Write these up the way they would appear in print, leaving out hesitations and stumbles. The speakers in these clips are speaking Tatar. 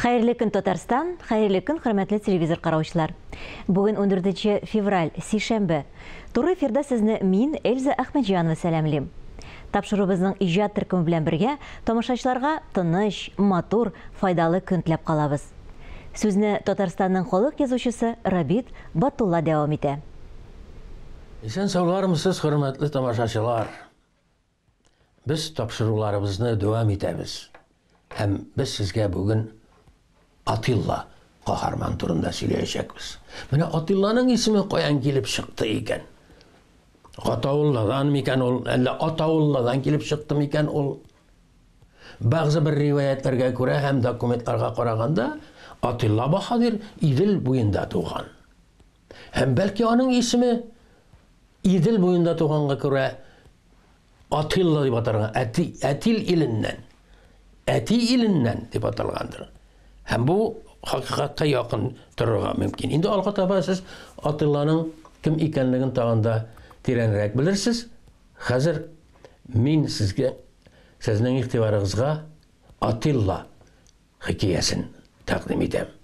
Хәерле көн, Татарстан, хәерле көн, хөрмәтле телевизор караучылар. Бүген 14 февраль, сишәмбе. Туры эфирда сезне мин, Эльза Әхмәтҗанова сәламлыйм. Тапшырубызның иҗат төркеме белән бергә тамашачыларга тыныч, матур, файдалы көн теләп калабыз. Сүзне Татарстанның халык язучысы Рабит Батулла дәвам итә. Исән саулармысыз, хөрмәтле тамашачылар. Без тапшыруларыбызны дәвам итәбез. Һәм без сезгә бүген Атилла каһарман турында сөйләячәкбез. Менә Атилланың исеме каян килеп чыкты икән? Атаулладан микән ул, әллә Атаулладан килеп чыкты микән ул? Бәгъзе бер риваятләргә күрә һәм документларга караганда Атилла Баһадир Идел буенда туган. Һәм бәлки аның исеме Идел буенда туганга күрә Атилла дип аталган, Әтил иленнән. Әти иленнән дип аталгандыр. Һәм бу хакыйкатькә якын торырга мөмкин. Инде алга таба сез Атилланың кем икәнлеген тагында тирәнрәк белерсез. Хәзер мин сезгә сезнең игътибарыгызга Атилла хикәясен тәкъдим итәм.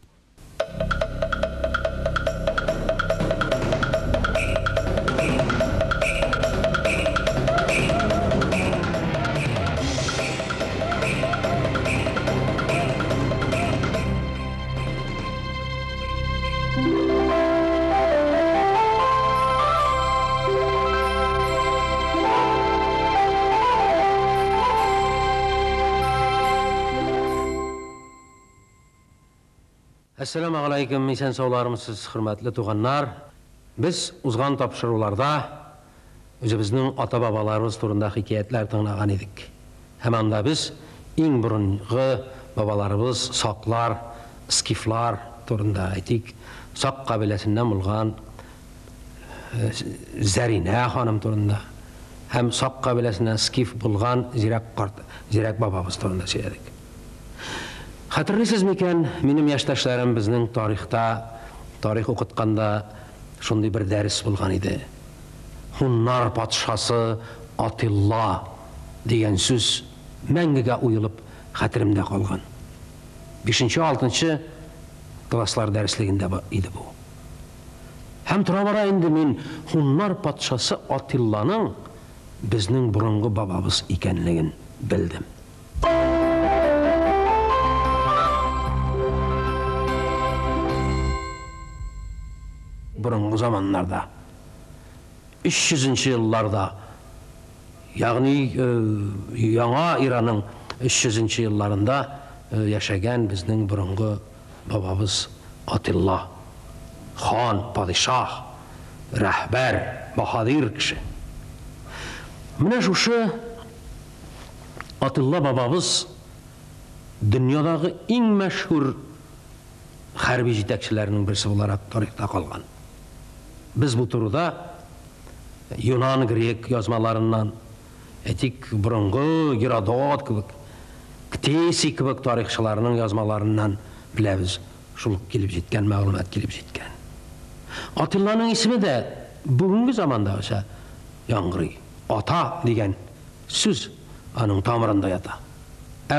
Assalamu alaikum, исән саулармысыз, хөрмәтле туганнар. Без узган тапшыруларда үзебезнең ата-бабаларыбыз турында хикәятләр тыңлаган идек. Һәм анда без иң борынгы бабаларыбыз Саклар, Скифлар турында әйтик. Сак кабиләсеннән булган Зәринә ханым турында һәм Сак кабиләсеннән Скиф булган Зирәк бабабыз турында сөйләдек. Хәтерлисез микән, минем яшьтәшләрем безнең тарих укытканда шундый бер дәрес булган иде. Хуннар патшасы Атилла дигән сүз мәңгегә уелып хәтеремдә калган. 5-6 класслар дәреслегендә иде бу. Һәм тора-бара инде мин Хуннар патшасы Атилланың безнең борынгы бабабыз икәнлеген белдем. Burunlu zamanlarda 300 yıllarda yani Яңа İran'ın 300 yıllarında yaşayan bizning burunlu babamız Atilla Xan, padişah, rəhbər, bahadir kişi. Менә шушы Atilla babamız dünyadагы иң мәшһүр хәрби җитәкчеләрнең берсе буларак тарихта калган. Biz bu turda Yunan, Grek yazmalarından etik burungu, Girodot kibik, Ktesi kibik tarihçilarının yazmalarından bilemiz. Şuluk kilip jitken, məlumat kilip jitken. Atilla'nın ismi de bugünkü zamanda olsa yangırı. Ata degen söz onun tamırında yata.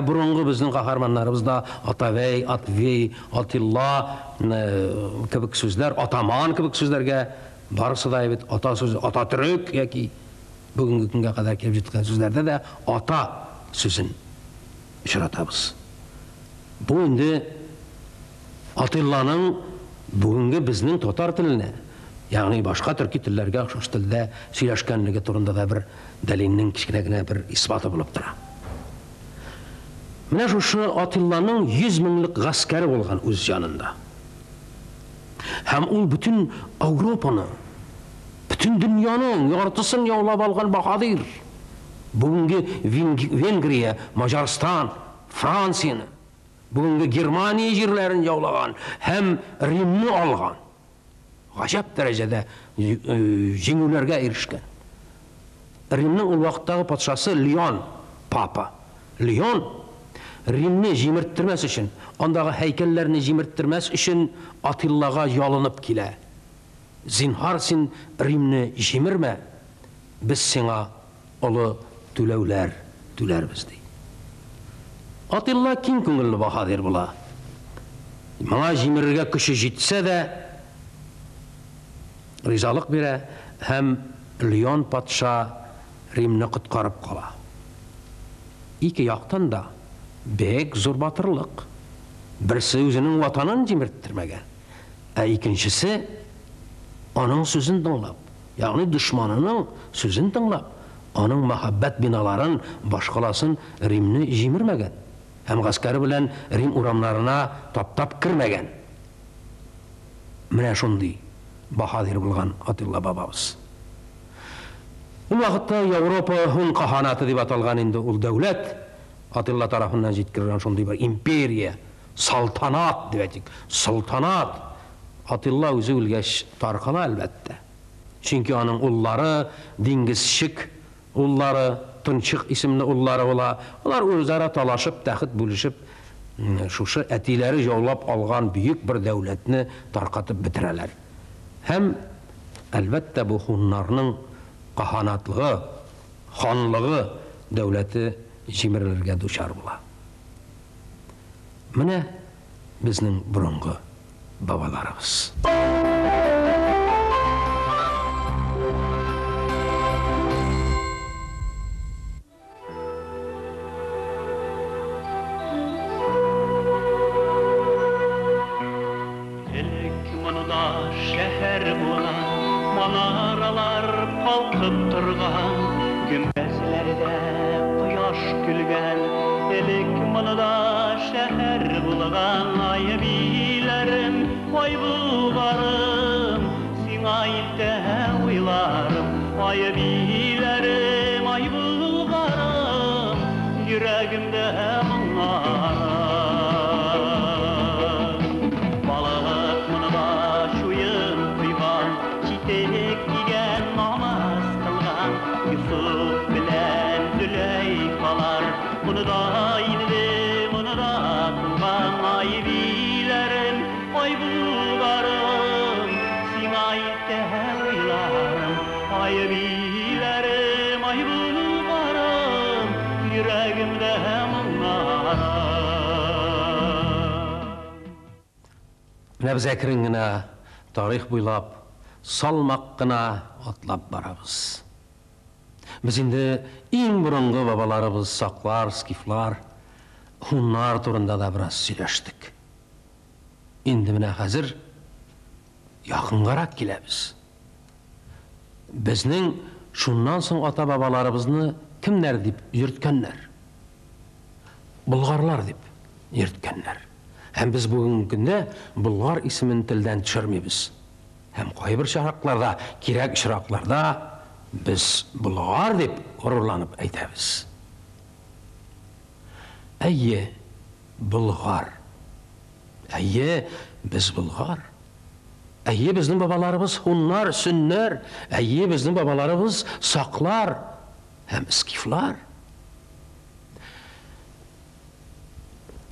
Burungu bizning qahramanlarımızda Atavey, Atvey, Atilla kibik sözler, Ataman kibik sözlerge barысы да бит ата сөзі, Ататүрек яки бүгінгі күнге қадар келіп жеткен сөздерде де ата сөзін ұшыратабыз. Бұл енді Атилланың бүгінгі біздің татар тіліне, яғни башқа түркі тіллерге ұқсас тілде сөйләшкәнлеге турында да бір дәлелнең кичкенә бір исбаты булып тора. Менә шушы Атилланың 100 меңлек гаскәре булган үз янында. Һәм ул бүтән Европаны, бүтән дөньяның яртысын яулап алган баһадир. Бүгенге Венгрия, Маҗарстан, Францияны, бүгенге Германия җирләрен яулаган һәм Римне алган. Гаҗәп дәрәҗәдә җиңүләргә ирешкән. Римнең ул вакыттагы патшасы Леон папа. Леон Римне җимерттермәс өчен, андагы һәйкәлләрне җимерттермәс өчен Атиллага ялынып килә. Зинһар син Римне җимермә, без сиңа олы түләүләр түләрбез ди. Атилла киң күңелле баһадир була. моңа җимерергә көче җитсә дә, ризалык бирә һәм Леон патша Римне коткарып кала. Ике яктан да бек зур батырлык. Берсе үзенең ватанын җимерттермәгән, ә икенчесе аның сүзен тыңлап, ягъни дошманының сүзен тыңлап, аның мәхәббәт биналарын, башкаласын Римне җимермәгән һәм гаскәре белән Рим урамнарына таптап кирмәгән. Менә шундый баһадир булган Атилла бабабыз. Ул вакытта Европа һун каһанаты дип аталган инде ул дәүләт, Атилла тарафыннан җиткерелгән шундый бер империя, салтанат дип әйтик, султанат. Атилла үзе үлгәч таркала әлбәттә. Чөнки аның уллары, диңгезчек уллары, Тынчык исемле уллары була. Алар үзара талашып, тәхет бүлешеп, шушы әтиләре яулап алган бөек бер дәүләтне таркатып бетерәләр. Һәм әлбәттә бу хуннарның каһанатлыгы, ханлыгы дәүләте җимерелергә дучар була. Менә безнең борынгы бабаларыбыз. Biz әкрен генә тарих буйлап, салмак кына атлап барабыз. Без инде иң борынгы бабаларыбыз, саклар, скифлар, хуннар турында да бераз сөйләштек. Инде менә хәзер якынгарак киләбез. Безнең шуннан соң ата-бабаларыбызны кемнәр дип йөрткәннәр? Болгарлар дип йөрткәннәр. Һәм без бүгенге көндә Болгар исемен телдән төшермибез. Һәм кайбер шаракларда, кирәк очракларда без Болгар дип горурланып әйтәбез. Әйе, Болгар. Әйе, без Болгар. Әйе, безнең бабаларыбыз хуннар, сөннәр. Әйе, безнең бабаларыбыз саклар һәм скифлар.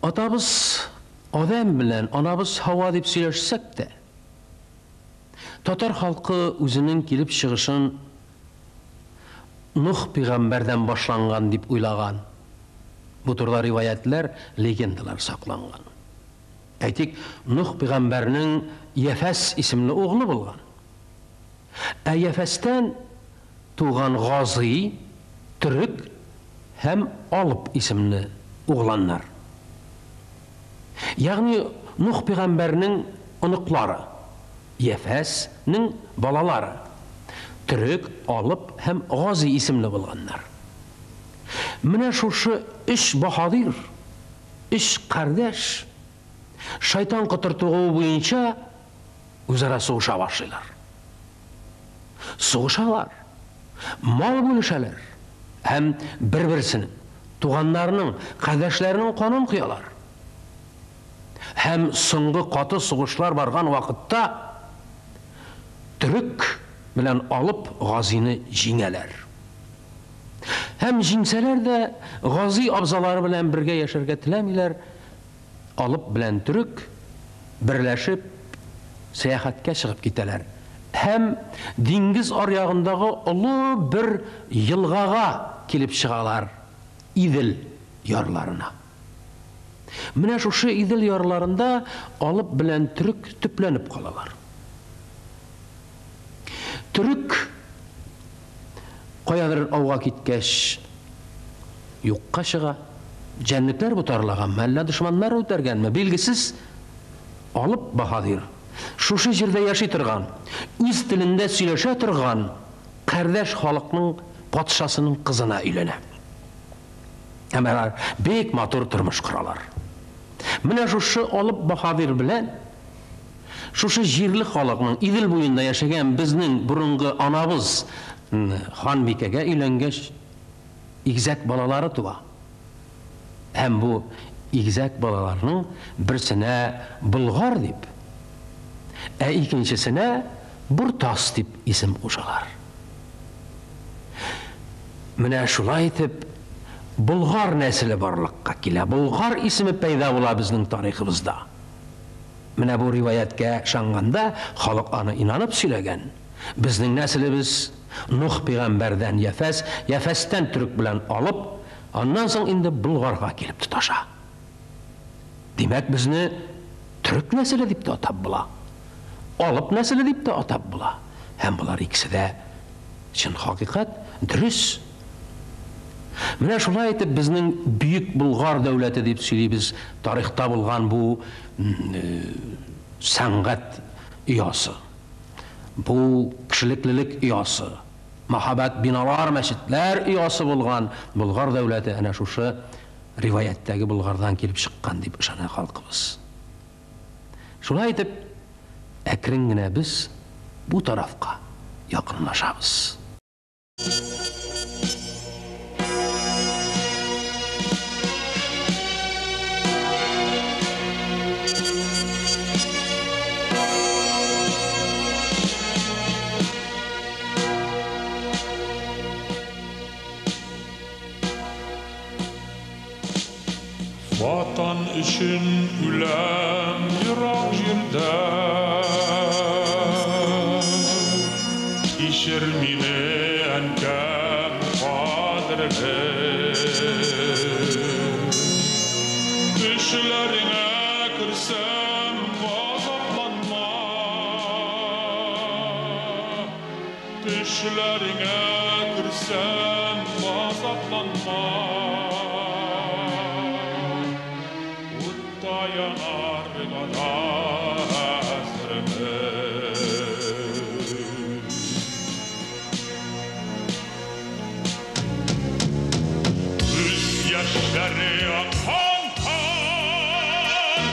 Атабыз Адам белән анабыз Хава дип сөйләшсәк тә, татар халкы үзенең килеп чыгышын Нух пәйгамбәрдән башланган дип уйлаган. Бу турда риваятлар, легендалар сакланган. Әйтик, Нух пәйгамбәрнең Яфәс исемле угылы булган. Ә Яфәстән туган Гази, Төрек һәм Алып исемле угланнар. Ягъни Нух пәйгамбәрнең оныклары, Яфәснең балалары, Төрек, Алып һәм Гази исемле булганнар. Менә шушы үч баһадир, үч кардәш шайтан кытыртуы буенча үзара сугыша башлыйлар. Сугышалар, мал бүлешәләр һәм бер-берсенең, туганнарының, кардәшләренең канын куялар. Һәм соңгы каты сугышлар барган вакытта Төрек белән Алып Газины җиңәләр. Һәм җиңсәләр дә Гази абзалары белән бергә яшәргә теләмиләр. Алып белән Төрек берләшеп сәяхәткә чыгып китәләр. Һәм диңгез аръягындагы олы бер елгага килеп чыгалар, Идел ярларына. Менә шушы Идел ярларында алып белән төрек төпләнеп калалар. Төрек каядыр ауга киткәч юкка чыга. Җәнлекләр бутарлаган, мәллә дошманнар үтәргәнме, билгесез, алып Баһадир шушы җирдә яши торган, үз телендә сөйләшә торган кардәш халыкның патшасының кызына өйләнә. Әмәләр бик матур тормыш коралар. Менә шушы алып Баһадир белән шушы җирле халыкның Идел буенда яшәгән безнең бурынгы анабыз Ханбикәгә өйләнгәч игезәк балалары туа. Һәм бу игезәк балаларның берсенә Болгар дип, икенчесенә Буртас дип исем кушалар. Менә шулай итеп Болгар нәселе барлыкка килә. Болгар исеме пәйда була безнең тарихыбызда. Менә бу риваяткә шанганда халык аны инанып сөйләгән. Безнең нәселебез Нух пәйгамбәрдән Яфәстән төрек белән алып, аннан соң инде Болгарга килеп тоташа. Димәк, безне төрек нәселе дип атап була. Алып нәселе дип атап була. Һәм булар икесе дә чын хакыйкать, дөрес. Менә шулай итеп безнең бөек Болгар дәүләте дип сөйлибез, тарихта булган бу сәнгать ыясы, бу кешелеклелек ыясы, мәхәббәт биналар, мәчетләр ыясы булган Болгар дәүләте әнә шушы риваяттәге Болгардан килеп чыккан дип ышана халкыбыз. Шулай итеп, әкрен генә без бу тарафка якынлашабыз. Vatan için ülen yırak jirde İşirmine enkem kadrine Düşlerine kırsam azaplanma Düşlerine kırsam azaplanma Yanar Üz yaşları akan kan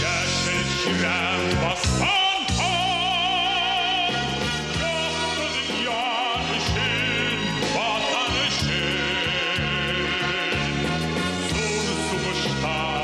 Yeşil şiren bastan kan Yoktu dünya için, vatan için Sur suvuşta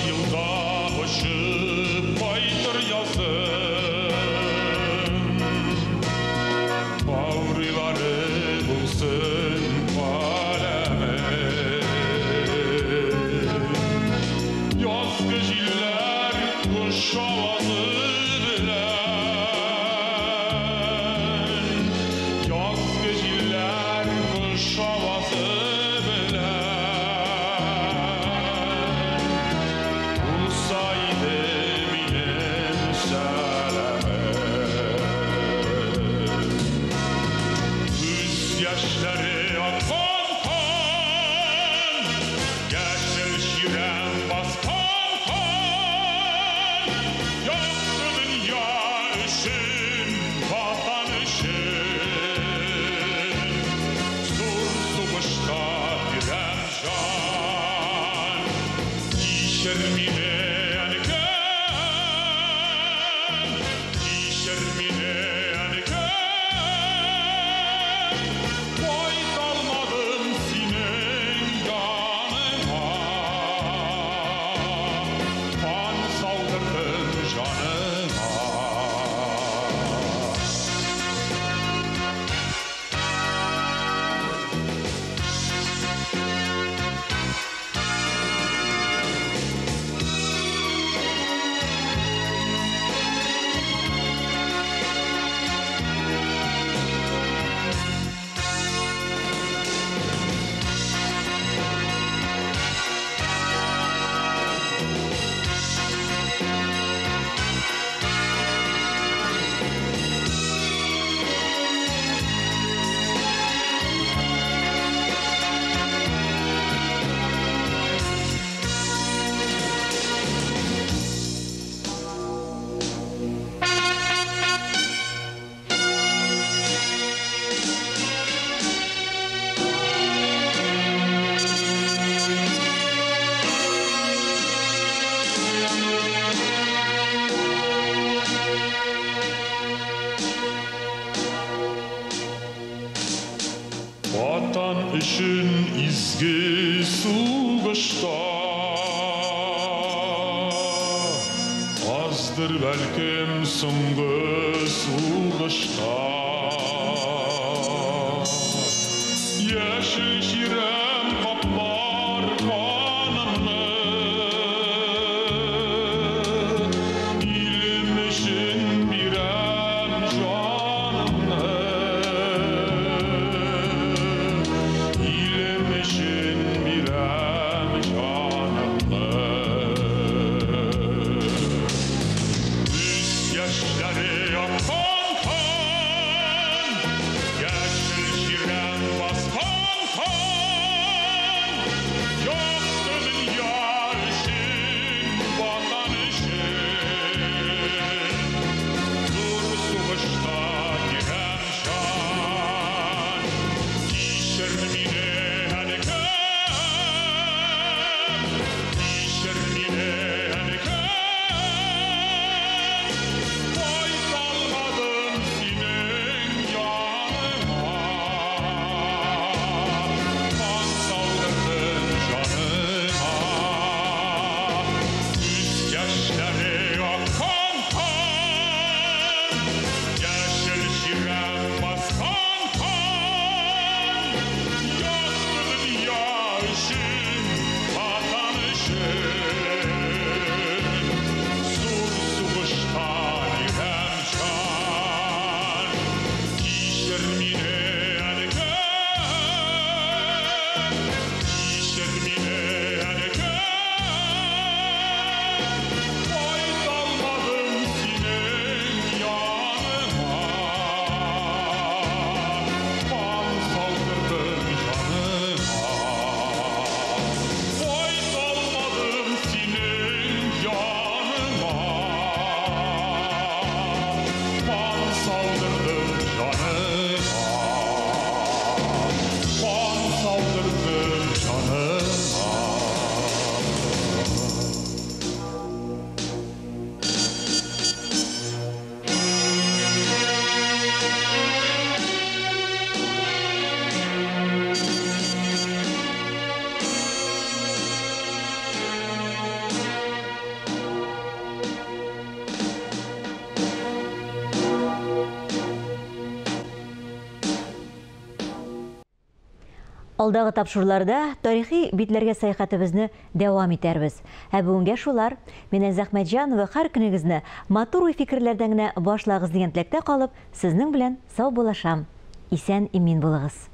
Yılda hoşu baydır yazım Bağrıları bulsun aleme Yazgı jiller kuş avazı bilen Yazgı jiller kuş avazı Yaşları akan kan Yeşil şiren baskan kan Yaktı dünya için, vatan için Sur suvuşta diren can İşirmine enken İşirmine Ватан үшін изге сугышта аздыр бәлкім соңғы сугышта Яшыл ширем қаплар қанымны Илім үшін бирем жанымны Илім үшін бирем жанымны Үз яшьләре акқан қан Яшыл ширем басқан қан Яқты dünya үшін, vatan үшін Dur soğuşta girem şan Kişer mine hanikem Kişer mine hanikem Koy salmadım senin yanıma Kan saldırdın canıma Üz yaşları akkan kan Yeşil şirem baskan kan Yaktı dünya için, vatan için Sur soğuşta direm şan Kişer mine hanikem Kişer mine hanikem Koy salmadım senin yanıma Kan saldırdın canıma Koy salmadım senin yanıma Kan saldırdın canıma Kan saldırdın canıma Алдағы тапшыруларда тарихи битләргә сәяхәтебезне дәвам итәрбез. Ә бүгенгә шулар. Мен Әзәхмәтҗанова һәр көнегезне матур уй фикерләрдән генә башлагыз дигән теләктә калып, сезнең белән сау булашам. Исән имин булыгыз.